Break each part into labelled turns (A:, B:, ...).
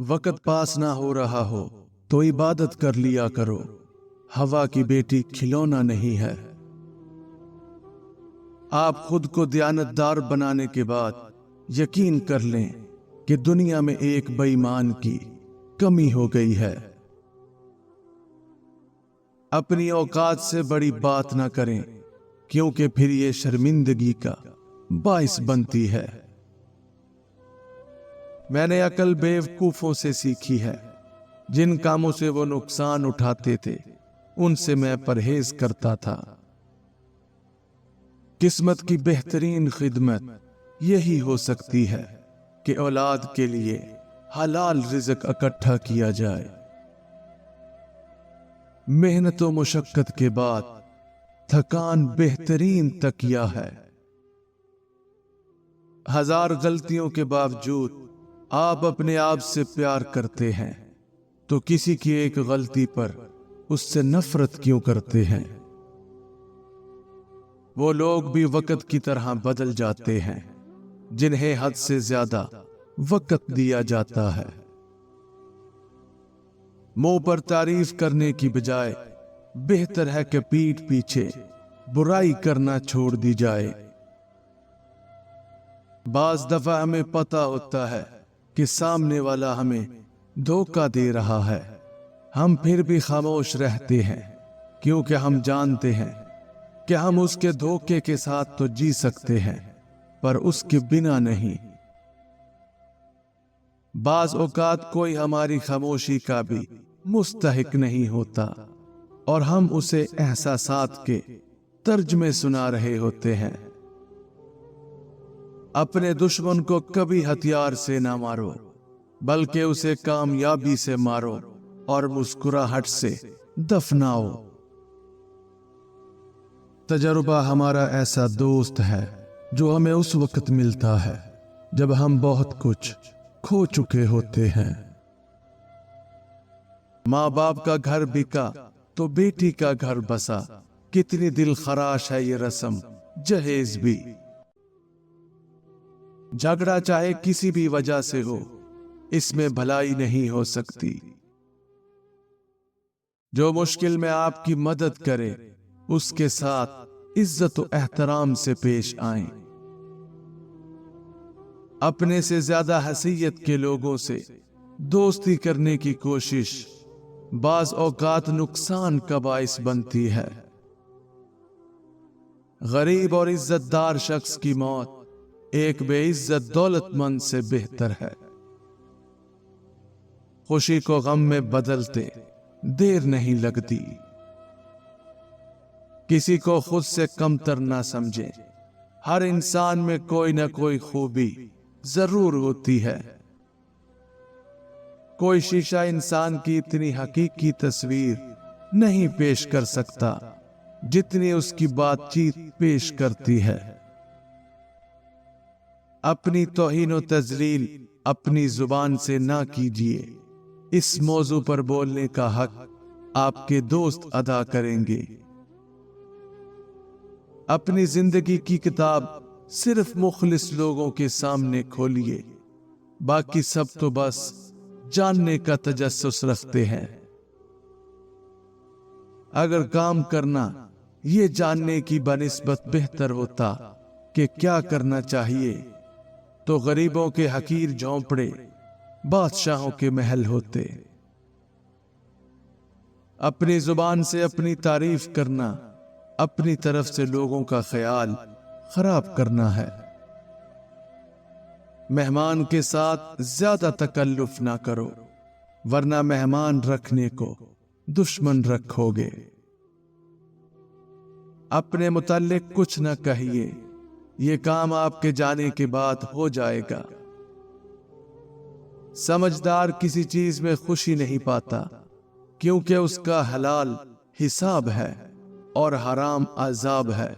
A: وقت پاس نہ ہو رہا ہو تو عبادت کر لیا کرو، ہوا کی بیٹی کھلونا نہیں ہے۔ آپ خود کو دیانتدار بنانے کے بعد یقین کر لیں کہ دنیا میں ایک بے ایمان کی کمی ہو گئی ہے۔ اپنی اوقات سے بڑی بات نہ کریں، کیونکہ پھر یہ شرمندگی کا باعث بنتی ہے۔ میں نے عقل بیوقوفوں سے سیکھی ہے، جن کاموں سے وہ نقصان اٹھاتے تھے ان سے میں پرہیز کرتا تھا۔ قسمت کی بہترین خدمت یہی ہو سکتی ہے کہ اولاد کے لیے حلال رزق اکٹھا کیا جائے۔ محنت و مشقت کے بعد تھکان بہترین تکیہ ہے۔ ہزار غلطیوں کے باوجود آپ اپنے آپ سے پیار کرتے ہیں تو کسی کی ایک غلطی پر اس سے نفرت کیوں کرتے ہیں؟ وہ لوگ بھی وقت کی طرح بدل جاتے ہیں جنہیں حد سے زیادہ وقت دیا جاتا ہے۔ منہ پر تعریف کرنے کی بجائے بہتر ہے کہ پیٹھ پیچھے برائی کرنا چھوڑ دی جائے۔ بعض دفعہ ہمیں پتہ ہوتا ہے کہ سامنے والا ہمیں دھوکہ دے رہا ہے، ہم پھر بھی خاموش رہتے ہیں کیونکہ ہم جانتے ہیں کہ ہم اس کے دھوکے کے ساتھ تو جی سکتے ہیں پر اس کے بنا نہیں۔ بعض اوقات کوئی ہماری خاموشی کا بھی مستحق نہیں ہوتا اور ہم اسے احساسات کے ترجمے سنا رہے ہوتے ہیں۔ اپنے دشمن کو کبھی ہتھیار سے نہ مارو بلکہ اسے کامیابی سے مارو اور مسکراہٹ سے دفناؤ۔ تجربہ ہمارا ایسا دوست ہے جو ہمیں اس وقت ملتا ہے جب ہم بہت کچھ کھو چکے ہوتے ہیں۔ ماں باپ کا گھر بکا تو بیٹی کا گھر بسا، کتنی دل خراش ہے یہ رسم جہیز بھی۔ جھگڑا چاہے کسی بھی وجہ سے ہو، اس میں بھلائی نہیں ہو سکتی۔ جو مشکل میں آپ کی مدد کرے اس کے ساتھ عزت و احترام سے پیش آئیں۔ اپنے سے زیادہ حیثیت کے لوگوں سے دوستی کرنے کی کوشش بعض اوقات نقصان کا باعث بنتی ہے۔ غریب اور عزت دار شخص کی موت ایک بے عزت دولت مند سے بہتر ہے۔ خوشی کو غم میں بدلتے دیر نہیں لگتی۔ کسی کو خود سے کمتر نہ سمجھیں، ہر انسان میں کوئی نہ کوئی خوبی ضرور ہوتی ہے۔ کوئی شیشہ انسان کی اتنی حقیقی تصویر نہیں پیش کر سکتا جتنی اس کی بات چیت پیش کرتی ہے۔ اپنی توہین و تذلیل اپنی زبان سے نہ کیجیے، اس موضوع پر بولنے کا حق آپ کے دوست ادا کریں گے۔ اپنی زندگی کی کتاب صرف مخلص لوگوں کے سامنے کھولیے، باقی سب تو بس جاننے کا تجسس رکھتے ہیں۔ اگر کام کرنا یہ جاننے کی بنسبت بہتر ہوتا کہ کیا کرنا چاہیے تو غریبوں کے حقیر جھونپڑے بادشاہوں کے محل ہوتے۔ اپنی زبان سے اپنی تعریف کرنا اپنی طرف سے لوگوں کا خیال خراب کرنا ہے۔ مہمان کے ساتھ زیادہ تکلف نہ کرو ورنہ مہمان رکھنے کو دشمن رکھو گے۔ اپنے متعلق کچھ نہ کہیے، یہ کام آپ کے جانے کے بعد ہو جائے گا۔ سمجھدار کسی چیز میں خوشی نہیں پاتا کیونکہ اس کا حلال حساب ہے اور حرام عذاب ہے۔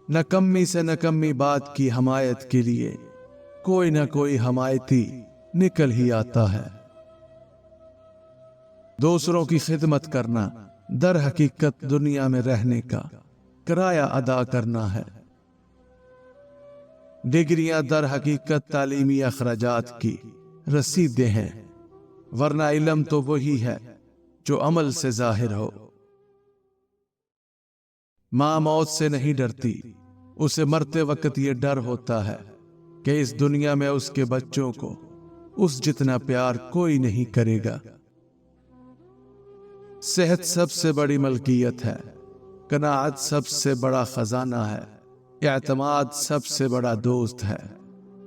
A: نکمی سے نکمی بات کی حمایت کے لیے کوئی نہ کوئی حمایتی نکل ہی آتا ہے۔ دوسروں کی خدمت کرنا در حقیقت دنیا میں رہنے کا کرایہ ادا کرنا ہے۔ ڈگریاں در حقیقت تعلیمی اخراجات کی رسیدے ہیں، ورنہ علم تو وہی ہے جو عمل سے ظاہر ہو۔ ماں موت سے نہیں ڈرتی، اسے مرتے وقت یہ ڈر ہوتا ہے کہ اس دنیا میں اس کے بچوں کو اس جتنا پیار کوئی نہیں کرے گا۔ صحت سب سے بڑی ملکیت ہے، قناعت سب سے بڑا خزانہ ہے، اعتماد سب سے بڑا دوست ہے،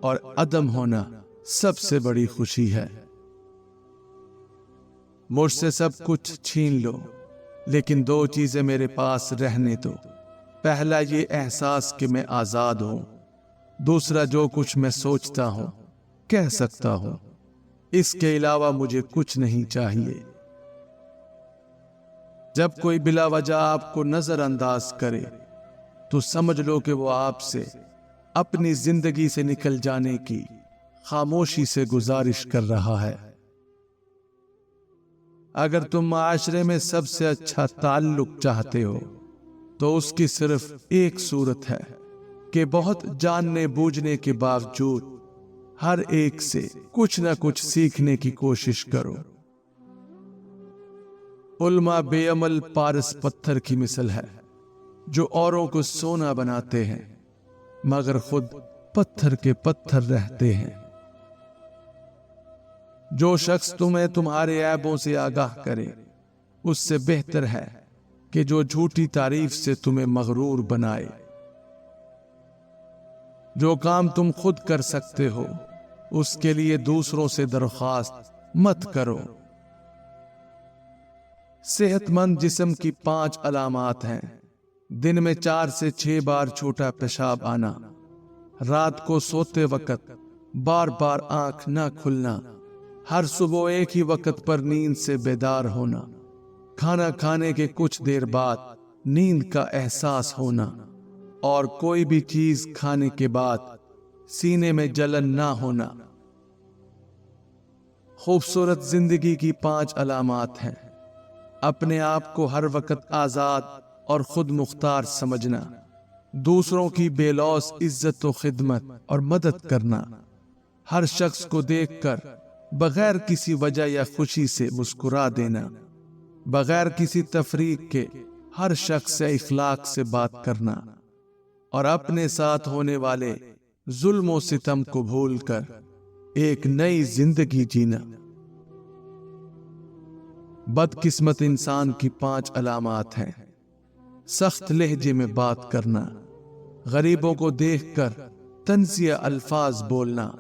A: اور عدم ہونا سب سے بڑی خوشی ہے۔ مجھ سے سب کچھ چھین لو، لیکن دو چیزیں میرے پاس رہنے دو۔ پہلا یہ احساس کہ میں آزاد ہوں، دوسرا جو کچھ میں سوچتا ہوں، کہہ سکتا ہوں۔ اس کے علاوہ مجھے کچھ نہیں چاہیے۔ جب کوئی بلا وجہ آپ کو نظر انداز کرے تو سمجھ لو کہ وہ آپ سے اپنی زندگی سے نکل جانے کی خاموشی سے گزارش کر رہا ہے۔ اگر تم معاشرے میں سب سے اچھا تعلق چاہتے ہو تو اس کی صرف ایک صورت ہے کہ بہت جاننے بوجھنے کے باوجود ہر ایک سے کچھ نہ کچھ سیکھنے کی کوشش کرو۔ علماء بے عمل پارس پتھر کی مثل ہے جو اوروں کو سونا بناتے ہیں مگر خود پتھر کے پتھر رہتے ہیں۔ جو شخص تمہیں تمہارے عیبوں سے آگاہ کرے اس سے بہتر ہے کہ جو جھوٹی تعریف سے تمہیں مغرور بنائے۔ جو کام تم خود کر سکتے ہو اس کے لیے دوسروں سے درخواست مت کرو۔ صحت مند جسم کی 5 علامات ہیں: دن میں 4 سے 6 بار چھوٹا پیشاب آنا، رات کو سوتے وقت بار بار آنکھ نہ کھلنا، ہر صبح ایک ہی وقت پر نیند سے بیدار ہونا، کھانا کھانے کے کچھ دیر بعد نیند کا احساس ہونا، اور کوئی بھی چیز کھانے کے بعد سینے میں جلن نہ ہونا۔ خوبصورت زندگی کی 5 علامات ہیں: اپنے آپ کو ہر وقت آزاد اور خود مختار سمجھنا، دوسروں کی بے لوث عزت و خدمت اور مدد کرنا، ہر شخص کو دیکھ کر بغیر کسی وجہ یا خوشی سے مسکرا دینا، بغیر کسی تفریق کے ہر شخص سے اخلاق سے بات کرنا، اور اپنے ساتھ ہونے والے ظلم و ستم کو بھول کر ایک نئی زندگی جینا۔ بدقسمت انسان کی 5 علامات ہیں: سخت لہجے میں بات کرنا، غریبوں کو دیکھ کر طنزیہ الفاظ بولنا،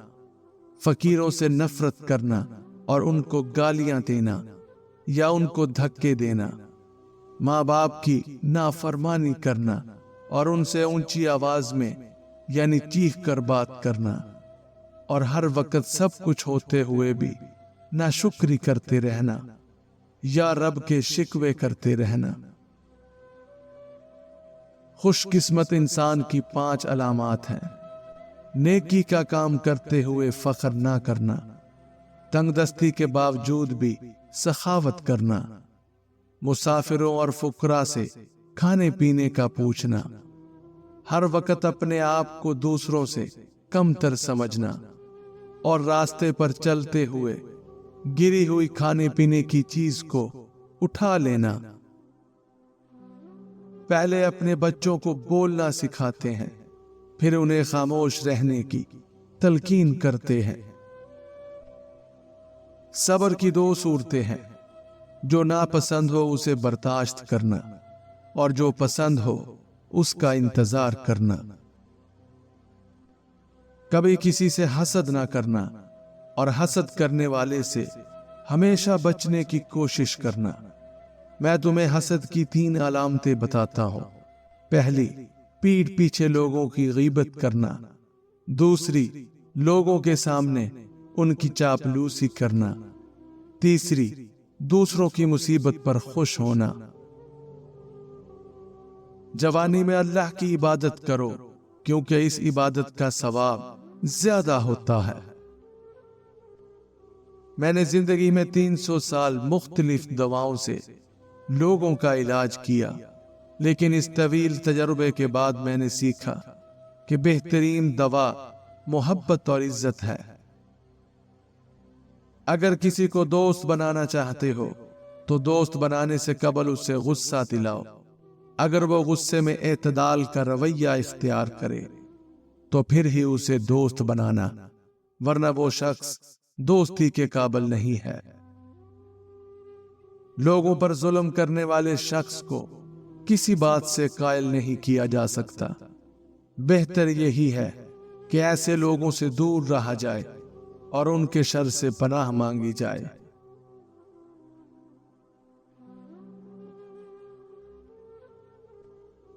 A: فقیروں سے نفرت کرنا اور ان کو گالیاں دینا یا ان کو دھکے دینا، ماں باپ کی نافرمانی کرنا اور ان سے اونچی آواز میں یعنی چیخ کر بات کرنا، اور ہر وقت سب کچھ ہوتے ہوئے بھی ناشکری کرتے رہنا یا رب کے شکوے کرتے رہنا۔ خوش قسمت انسان کی 5 علامات ہیں: نیکی کا کام کرتے ہوئے فخر نہ کرنا، تنگ دستی کے باوجود بھی سخاوت کرنا، مسافروں اور فقراء سے کھانے پینے کا پوچھنا، ہر وقت اپنے آپ کو دوسروں سے کم تر سمجھنا، اور راستے پر چلتے ہوئے گری ہوئی کھانے پینے کی چیز کو اٹھا لینا۔ پہلے اپنے بچوں کو بولنا سکھاتے ہیں، پھر انہیں خاموش رہنے کی تلقین کرتے ہیں۔ صبر کی 2 صورتیں ہیں: جو ناپسند ہو اسے برداشت کرنا اور جو پسند ہو اس کا انتظار کرنا۔ کبھی کسی سے حسد نہ کرنا اور حسد کرنے والے سے ہمیشہ بچنے کی کوشش کرنا۔ میں تمہیں حسد کی 3 علامتیں بتاتا ہوں۔ پہلی، پیٹھ پیچھے لوگوں کی غیبت کرنا۔ دوسری، لوگوں کے سامنے ان کی چاپلوسی کرنا۔ تیسری، دوسروں کی مصیبت پر خوش ہونا۔ جوانی میں اللہ کی عبادت کرو کیونکہ اس عبادت کا ثواب زیادہ ہوتا ہے۔ میں نے زندگی میں 300 سال مختلف دواؤں سے لوگوں کا علاج کیا، لیکن اس طویل تجربے کے بعد میں نے سیکھا کہ بہترین دوا محبت اور عزت ہے۔ اگر کسی کو دوست بنانا چاہتے ہو تو دوست بنانے سے قبل اسے غصہ دلاؤ۔ اگر وہ غصے میں اعتدال کا رویہ اختیار کرے تو پھر ہی اسے دوست بنانا، ورنہ وہ شخص دوستی کے قابل نہیں ہے۔ لوگوں پر ظلم کرنے والے شخص کو کسی بات سے قائل نہیں کیا جا سکتا۔ بہتر یہی ہے کہ ایسے لوگوں سے دور رہا جائے اور ان کے شر سے پناہ مانگی جائے۔